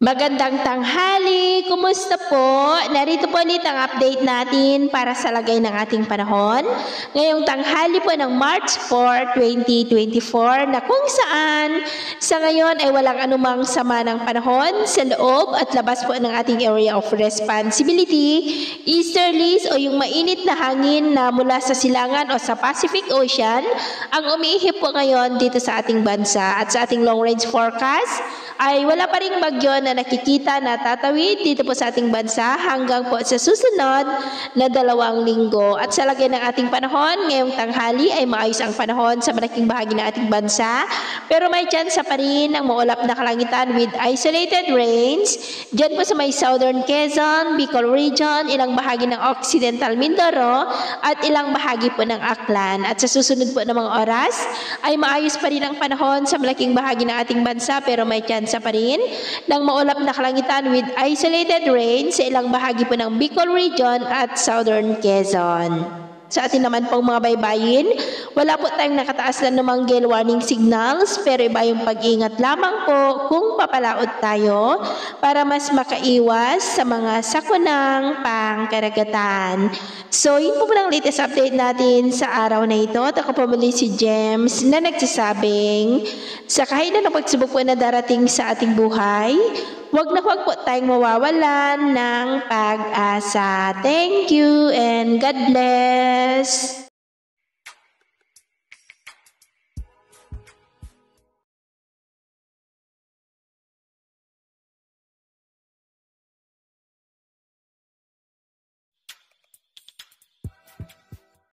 Magandang tanghali! Kumusta po? Narito po ulit ang update natin para sa lagay ng ating panahon. Ngayong tanghali po ng March 4, 2024 na kung saan sa ngayon ay walang anumang sama ng panahon sa loob at labas po ng ating area of responsibility. Easterlies o yung mainit na hangin na mula sa silangan o sa Pacific Ocean ang umiihip po ngayon dito sa ating bansa at sa ating long range forecast ay wala pa ring bagyo na nakikita na tatawid dito po sa ating bansa hanggang po sa susunod na 2 linggo. At sa lagay ng ating panahon, ngayong tanghali ay maayos ang panahon sa malaking bahagi ng ating bansa. Pero may tsansa pa rin ng maulap na kalangitan with isolated rains. Diyan po sa may southern Quezon, Bicol region, ilang bahagi ng occidental Mindoro at ilang bahagi po ng Aklan. At sa susunod po ng mga oras ay maayos pa rin ang panahon sa malaking bahagi ng ating bansa pero may tsansa pa rin ng maulap na kalangitan with isolated rain sa ilang bahagi po ng Bicol region at southern Quezon. Sa atin naman pong mga baybayin, wala po tayong nakataas na namang gale warning signals pero iba yung pag-ingat lamang po kung papalaot tayo para mas makaiwas sa mga sakunang pangkaragatan. So yun po lang latest update natin sa araw na ito. At ako po muli si James na nagsasabing sa kahit na pagsubok po na darating sa ating buhay, huwag po tayong mawawalan ng pag-asa. Thank you and God bless.